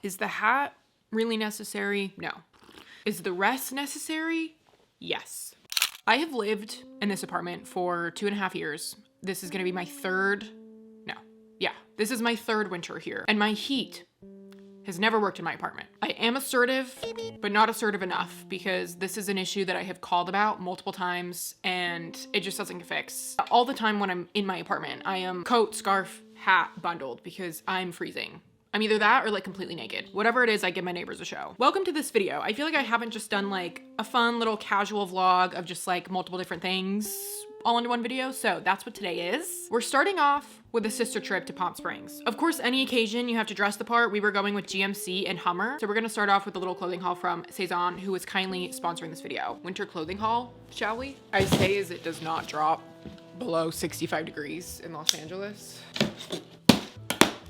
Is the hat really necessary? No. Is the rest necessary? Yes. I have lived in this apartment for 2.5 years. This is gonna be my this is my third winter here. And my heat has never worked in my apartment. I am assertive, but not assertive enough because this is an issue that I have called about multiple times and it just doesn't get fixed. All the time when I'm in my apartment, I am coat, scarf, hat bundled because I'm freezing. I'm either that or like completely naked. Whatever it is, I give my neighbors a show. Welcome to this video. I feel like I haven't just done like a fun little casual vlog of just like multiple different things all into one video, so that's what today is. We're starting off with a sister trip to Palm Springs. Of course, any occasion you have to dress the part. We were going with GMC and Hummer. So we're gonna start off with a little clothing haul from Saison, who is kindly sponsoring this video. Winter clothing haul, shall we? I say as it does not drop below 65 degrees in Los Angeles.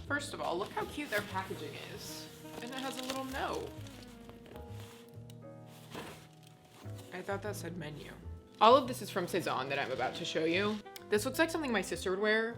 First of all, look how cute their packaging is. And it has a little note. I thought that said menu. All of this is from Saison that I'm about to show you. This looks like something my sister would wear,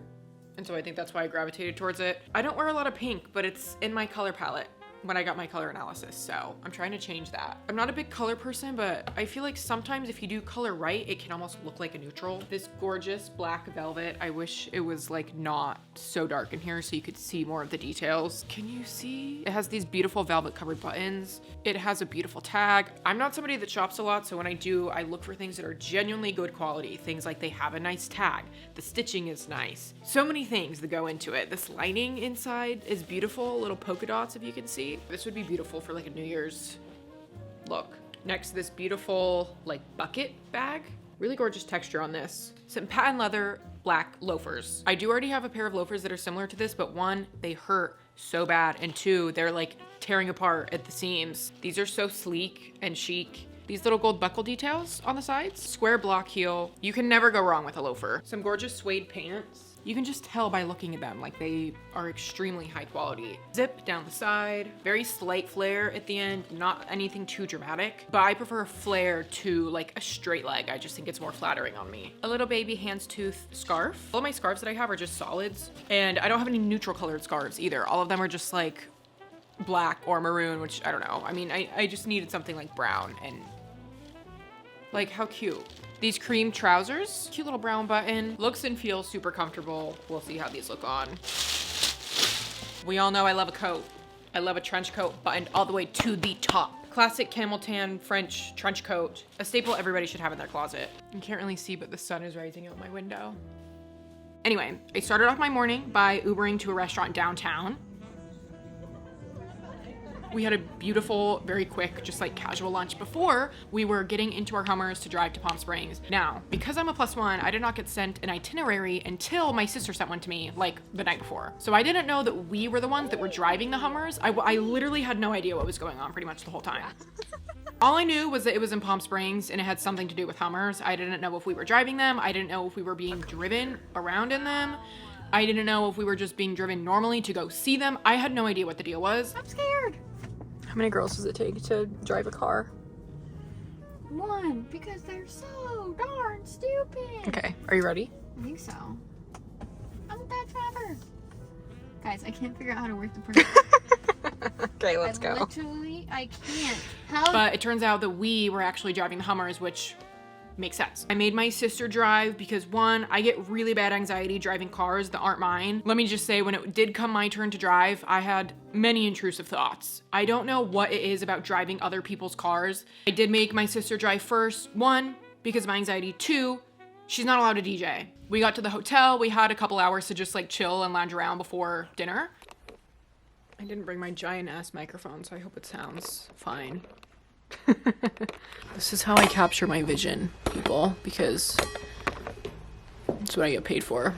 and so I think that's why I gravitated towards it. I don't wear a lot of pink, but it's in my color palette when I got my color analysis, so I'm trying to change that. I'm not a big color person, but I feel like sometimes if you do color right, it can almost look like a neutral. This gorgeous black velvet, I wish it was like not so dark in here so you could see more of the details. Can you see? It has these beautiful velvet covered buttons. It has a beautiful tag. I'm not somebody that shops a lot, so when I do, I look for things that are genuinely good quality. Things like they have a nice tag, the stitching is nice. So many things that go into it. This lining inside is beautiful, little polka dots if you can see. This would be beautiful for like a New Year's look. Next, this beautiful like bucket bag. Really gorgeous texture on this. Some patent leather black loafers. I do already have a pair of loafers that are similar to this, but one, they hurt so bad, and two, they're like tearing apart at the seams. These are so sleek and chic. These little gold buckle details on the sides. Square block heel. You can never go wrong with a loafer. Some gorgeous suede pants. You can just tell by looking at them, like they are extremely high quality. Zip down the side, very slight flare at the end, not anything too dramatic, but I prefer a flare to like a straight leg. I just think it's more flattering on me. A little baby houndstooth scarf. All of my scarves that I have are just solids, and I don't have any neutral colored scarves either. All of them are just like black or maroon, which I don't know. I mean, I just needed something like brown, and like how cute. These cream trousers, cute little brown button, looks and feels super comfortable. We'll see how these look on. We all know I love a coat. I love a trench coat buttoned all the way to the top. Classic camel tan French trench coat, a staple everybody should have in their closet. You can't really see, but the sun is rising out my window. Anyway, I started off my morning by Ubering to a restaurant downtown. We had a beautiful, very quick, just like casual lunch before we were getting into our Hummers to drive to Palm Springs. Now, because I'm a +1, I did not get sent an itinerary until my sister sent one to me like the night before. So I didn't know that we were the ones that were driving the Hummers. I literally had no idea what was going on pretty much the whole time. All I knew was that it was in Palm Springs and it had something to do with Hummers. I didn't know if we were driving them. I didn't know if we were being driven around in them. I didn't know if we were just being driven normally to go see them. I had no idea what the deal was. I'm scared. How many girls does it take to drive a car? One, because they're so darn stupid. Okay, are you ready? I think so. I'm a bad driver. Guys, I can't figure out how to work the person. Okay, let's go. Literally, I can't. How? But it turns out that we were actually driving the Hummers, which makes sense. I made my sister drive because one, I get really bad anxiety driving cars that aren't mine. Let me just say, when it did come my turn to drive, I had many intrusive thoughts. I don't know what it is about driving other people's cars. I did make my sister drive first. One, because of my anxiety. Two, she's not allowed to DJ. We got to the hotel. We had a couple hours to just like chill and lounge around before dinner. I didn't bring my giant ass microphone, so I hope it sounds fine. This is how I capture my vision, people, because that's what I get paid for.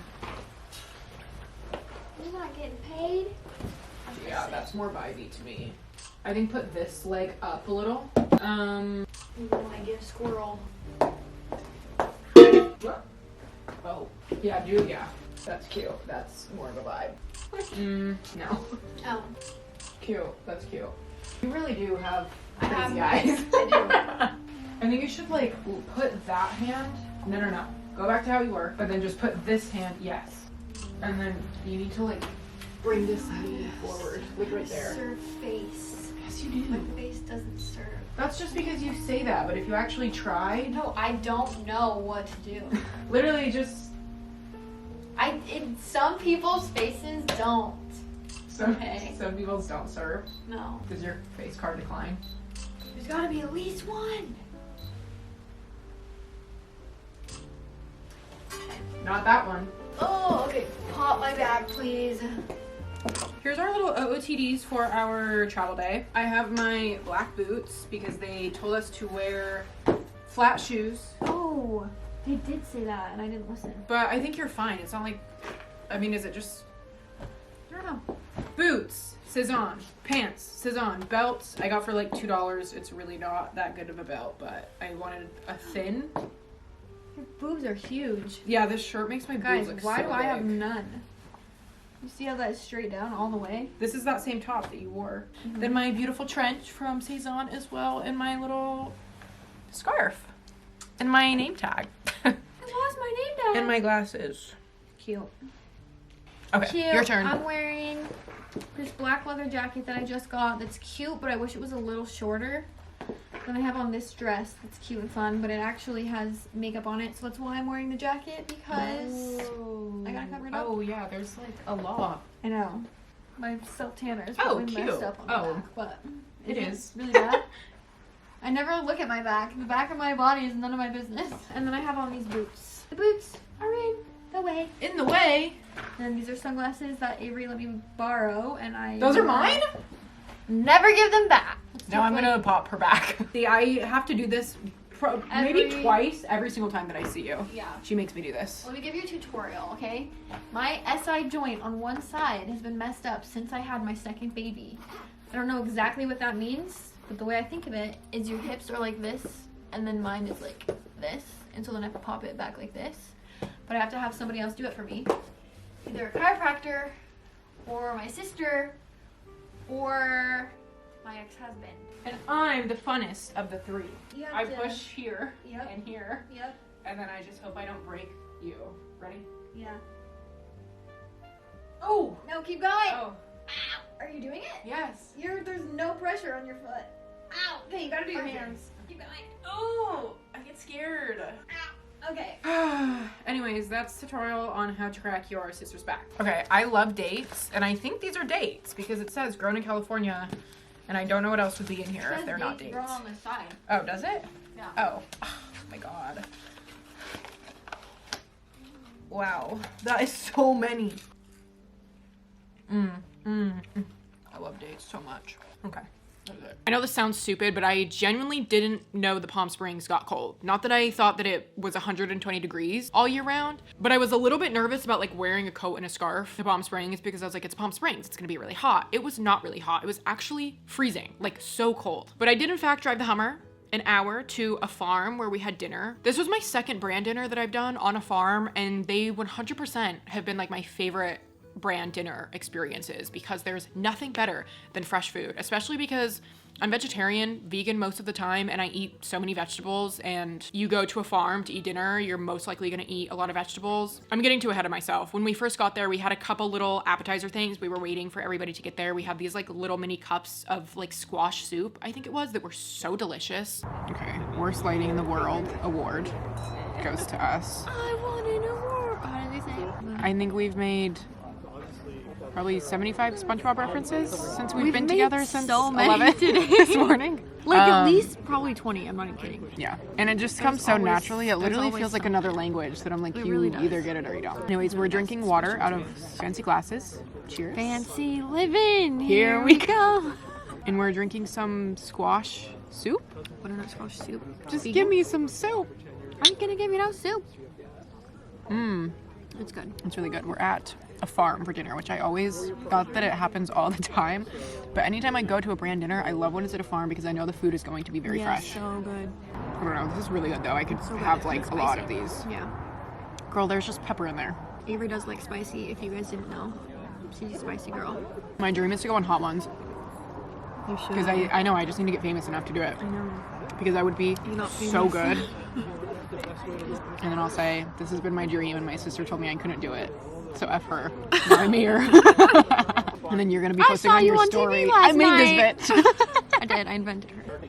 You're not getting paid? Yeah, that's more vibey to me. I think put this leg up a little. You might get a squirrel. What? Oh, yeah, dude, yeah. That's cute. That's more of a vibe. No. Oh. Cute. That's cute. You really do have I have crazy eyes. I do. I think you should like put that hand. No. Go back to how you were, but then just put this hand. Yes. And then you need to like bring this knee forward, like right there. Serve face. Yes, you do. My face doesn't serve. That's just because you say that, but if you actually try, No, I don't know what to do. literally just. Some people's faces don't. Some people's don't serve. No. Does your face card decline? There's gotta be at least one. Not that one. Oh, okay. Pop my bag, please. Here's our little OOTDs for our travel day. I have my black boots because they told us to wear flat shoes. Oh, they did say that and I didn't listen. But I think you're fine. It's not like, I mean, is it just, I don't know. boots, Saison, pants, Saison, belts. I got for like $2. It's really not that good of a belt, but I wanted a thin. Your boobs are huge. Yeah, this shirt makes my Guys, boobs look why so do I have big. none? You see how that is straight down all the way? This is that same top that you wore. Then my beautiful trench from Saison as well, and my little scarf. And my name tag. I lost my name tag. And my glasses. Cute. Okay, Cute. your turn. I'm wearing this black leather jacket that I just got that's cute, but I wish it was a little shorter. Then I have on this dress that's cute and fun, but it actually has makeup on it, so that's why I'm wearing the jacket, because I gotta cover it up. Oh yeah, there's like a lot. I know. My self tanner is Oh, probably cute. messed up on the Oh. back, but It isn't is. really bad. I never look at my back. The back of my body is none of my business. And then I have on these boots. The boots are in the way. In the way. And these are sunglasses that Avery let me borrow, and I... Those are mine? Never give them back. Now I'm gonna pop her back. See, I have to do this maybe twice every single time that I see you. Yeah. She makes me do this. Let me give you a tutorial, okay? My SI joint on one side has been messed up since I had my second baby. I don't know exactly what that means, but the way I think of it is your hips are like this, and then mine is like this, and so then I have to pop it back like this. But I have to have somebody else do it for me. Either a chiropractor, or my sister, or my ex-husband. And I'm the funnest of the three. You have I to- push here Yep. and here, Yep. and then I just hope I don't break you. Ready? Yeah. Oh! No, keep going. Oh, Ow. Are you doing it? yes. There's no pressure on your foot. Ow. Okay, you gotta do your hands. Keep going. Oh, I get scared. Ow. Okay. Anyways, that's tutorial on how to crack your sister's back. Okay, I love dates, and I think these are dates because it says grown in California, and I don't know what else would be in here if they're not dates. Grown on the side. Oh, does it? Yeah. Oh. Oh my god. Wow, that is so many. I love dates so much. Okay. I know this sounds stupid, but I genuinely didn't know the Palm Springs got cold. Not that I thought that it was 120 degrees all year round, but I was a little bit nervous about like wearing a coat and a scarf to Palm Springs because I was like, it's Palm Springs, it's gonna be really hot. It was not really hot. It was actually freezing, like so cold. But I did in fact drive the Hummer an hour to a farm where we had dinner. This was my second brand dinner that I've done on a farm, and they 100% have been like my favorite brand dinner experiences because there's nothing better than fresh food, especially because I'm vegetarian, vegan most of the time, and I eat so many vegetables. And you go to a farm to eat dinner, you're most likely gonna eat a lot of vegetables. I'm getting too ahead of myself. When we first got there, we had a couple little appetizer things. We were waiting for everybody to get there. We had these like little mini cups of like squash soup, I think it was, that were so delicious. Okay, worst lighting in the world award goes to us. I want an award. How did they say? I think we've made probably 75 SpongeBob references since we've been made together since so many 11 today. this morning. Like at least probably 20. I'm not even kidding. Yeah, and it just comes so always- naturally. It there's literally always feels like something. another language that I'm like, It you really does. either get it or you don't. Anyways, we're drinking water out of fancy glasses. Cheers. Fancy living. Here we go. And we're drinking some squash soup. Butternut squash soup. Just give me some soup. I'm gonna give you no soup. Mmm, It's good. it's really good. We're at a farm for dinner, which I always thought that it happens all the time. But anytime I go to a brand dinner, I love when it's at a farm because I know the food is going to be very fresh. So good. I don't know, this is really good though. I could So good. have It's like a spicy. lot of these. Yeah. Girl, there's just pepper in there. Avery does like spicy. If you guys didn't know, she's a spicy girl. My dream is to go on Hot Ones You should. because I know I just need to get famous enough to do it I know. because I would be You're not so famous. good. And then I'll say, this has been my dream and my sister told me I couldn't do it. So F her. Now I'm here. And then you're gonna be posting on your story. I made this bitch. I did. I invented her.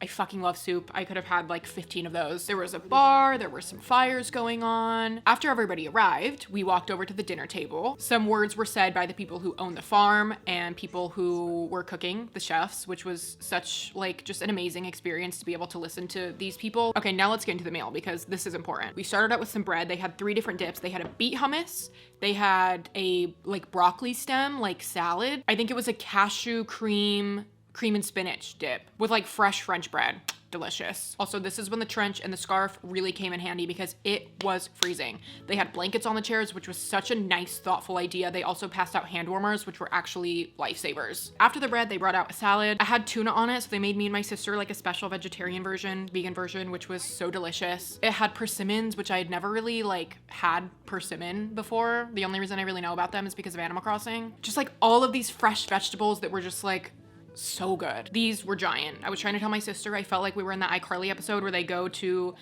I fucking love soup. I could have had like 15 of those. There was a bar, there were some fires going on. After everybody arrived, we walked over to the dinner table. Some words were said by the people who own the farm and people who were cooking, the chefs, which was such like just an amazing experience to be able to listen to these people. Okay, now let's get into the meal because this is important. We started out with some bread. They had 3 different dips. They had a beet hummus. They had a like broccoli stem, like salad. I think it was a cashew cream and spinach dip with like fresh French bread. Delicious. Also, this is when the trench and the scarf really came in handy because it was freezing. They had blankets on the chairs, which was such a nice, thoughtful idea. They also passed out hand warmers, which were actually lifesavers. After the bread, they brought out a salad. I had tuna on it, so they made me and my sister like a special vegetarian version, vegan version, which was so delicious. It had persimmons, which I had never really like had persimmon before. The only reason I really know about them is because of Animal Crossing. Just like all of these fresh vegetables that were just like so good. These were giant. I was trying to tell my sister I felt like we were in that iCarly episode where they go to,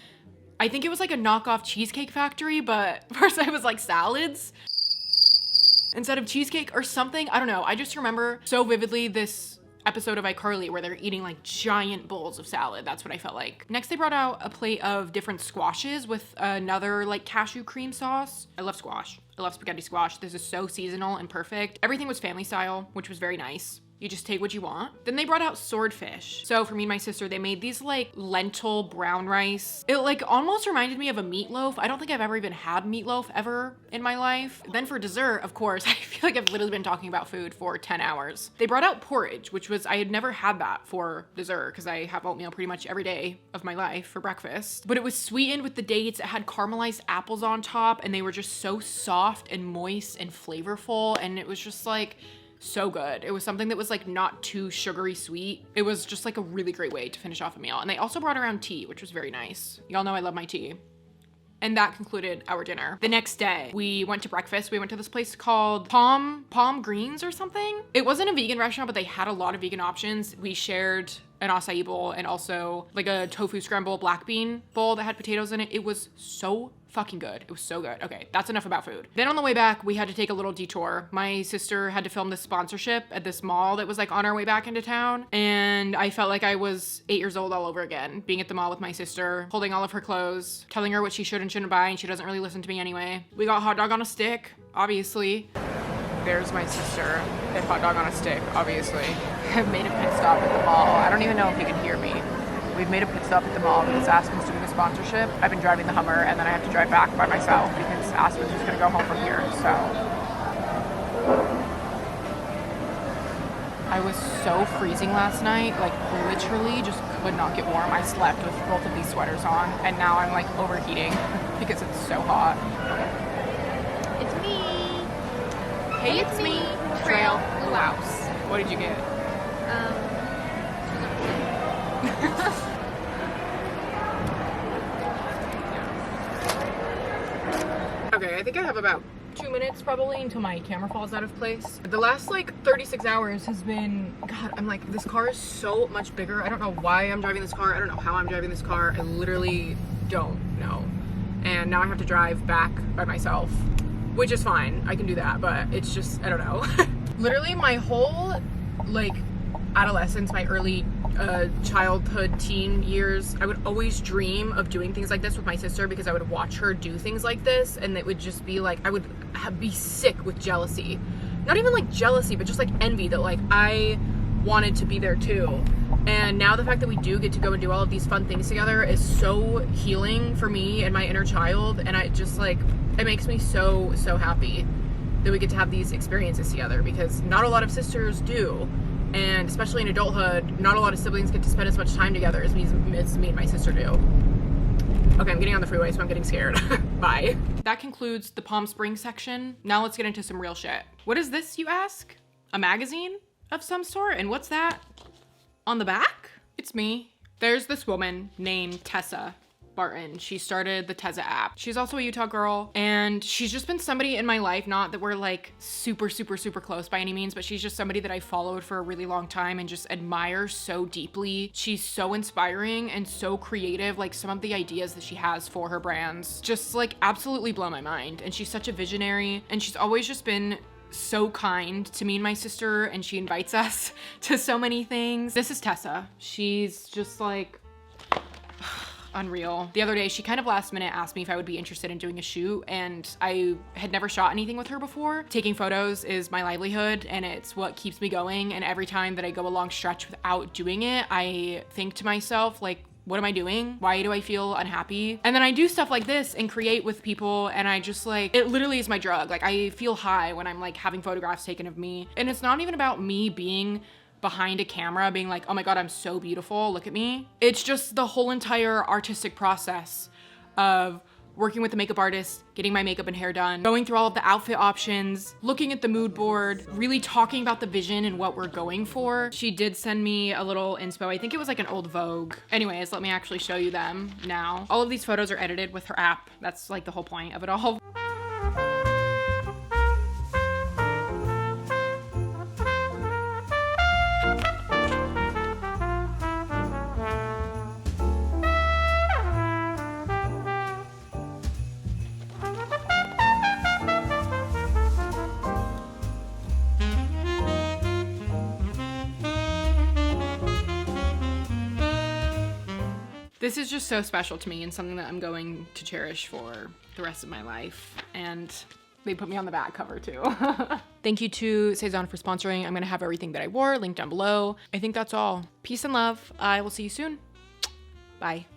I think it was like a knockoff cheesecake factory, but first I was like salads instead of cheesecake or something. I don't know. I just remember so vividly this episode of iCarly where they're eating like giant bowls of salad. That's what I felt like. Next, they brought out a plate of different squashes with another like cashew cream sauce. I love squash. I love spaghetti squash. This is so seasonal and perfect. Everything was family style, which was very nice. You just take what you want. Then they brought out swordfish. So for me and my sister, they made these like lentil brown rice. It like almost reminded me of a meatloaf. I don't think I've ever even had meatloaf ever in my life. Then for dessert, of course, I feel like I've literally been talking about food for 10 hours. They brought out porridge, which was, I had never had that for dessert because I have oatmeal pretty much every day of my life for breakfast. But it was sweetened with the dates. It had caramelized apples on top and they were just so soft and moist and flavorful. And it was just like, so good. It was something that was like not too sugary sweet. It was just like a really great way to finish off a meal. And they also brought around tea, which was very nice. Y'all know I love my tea. And that concluded our dinner. The next day, we went to breakfast. We went to this place called Palm Greens or something. It wasn't a vegan restaurant, but they had a lot of vegan options. We shared an acai bowl and also like a tofu scramble black bean bowl that had potatoes in it. It was so fucking good. It was so good. Okay, that's enough about food. Then on the way back, we had to take a little detour. My sister had to film this sponsorship at this mall that was like on our way back into town. And I felt like I was 8 years old all over again, being at the mall with my sister, holding all of her clothes, telling her what she should and shouldn't buy, and she doesn't really listen to me anyway. We got hot dog on a stick, obviously. There's my sister at hot dog on a stick, obviously. I've made a pit stop at the mall. I don't even know if you can hear me. We've made a pit stop at the mall because Aspen's doing a sponsorship. I've been driving the Hummer and then I have to drive back by myself because Aspen's just gonna go home from here, so. I was so freezing last night, like literally just could not get warm. I slept with both of these sweaters on and now I'm like overheating because it's so hot. It's me. Hey, it's me. Trail Blouse. What did you get? Okay, I think I have about 2 minutes probably until my camera falls out of place. The last like 36 hours has been, God, I'm like, this car is so much bigger. I don't know why I'm driving this car. I don't know how I'm driving this car. I literally don't know. And now I have to drive back by myself, which is fine. I can do that, but it's just, I don't know. Literally my whole like adolescence, my early childhood, teen years, I would always dream of doing things like this with my sister because I would watch her do things like this and it would just be like, I would be sick with jealousy. Not even like jealousy, but just like envy that like I wanted to be there too. And now the fact that we do get to go and do all of these fun things together is so healing for me and my inner child. And I just like, it makes me so, so happy that we get to have these experiences together because not a lot of sisters do. And especially in adulthood, not a lot of siblings get to spend as much time together as me and my sister do. Okay, I'm getting on the freeway, so I'm getting scared. Bye. That concludes the Palm Springs section. Now let's get into some real shit. What is this, you ask? A magazine of some sort? And what's that on the back? It's me. There's this woman named Tessa. Barton. She started the Tezza app. She's also a Utah girl, and she's just been somebody in my life, not that we're like super close by any means, but she's just somebody that I followed for a really long time and just admire so deeply. She's so inspiring and so creative. Like some of the ideas that she has for her brands just like absolutely blow my mind. And she's such a visionary, and she's always just been so kind to me and my sister, and she invites us to so many things. This is Tessa. She's just like unreal. The other day, she kind of last minute asked me if I would be interested in doing a shoot, and I had never shot anything with her before. Taking photos is my livelihood, and it's what keeps me going. And every time that I go a long stretch without doing it, I think to myself, like, what am I doing? Why do I feel unhappy? And then I do stuff like this and create with people, and I just like, it literally is my drug. Like I feel high when I'm like having photographs taken of me. And it's not even about me being behind a camera being like, oh my God, I'm so beautiful, look at me. It's just the whole entire artistic process of working with the makeup artist, getting my makeup and hair done, going through all of the outfit options, looking at the mood board, really talking about the vision and what we're going for. She did send me a little inspo. I think it was like an old Vogue. Anyways, let me actually show you them now. All of these photos are edited with her app. That's like the whole point of it all. This is just so special to me and something that I'm going to cherish for the rest of my life. And they put me on the back cover too. Thank you to Saison for sponsoring. I'm gonna have everything that I wore linked down below. I think that's all. Peace and love. I will see you soon. Bye.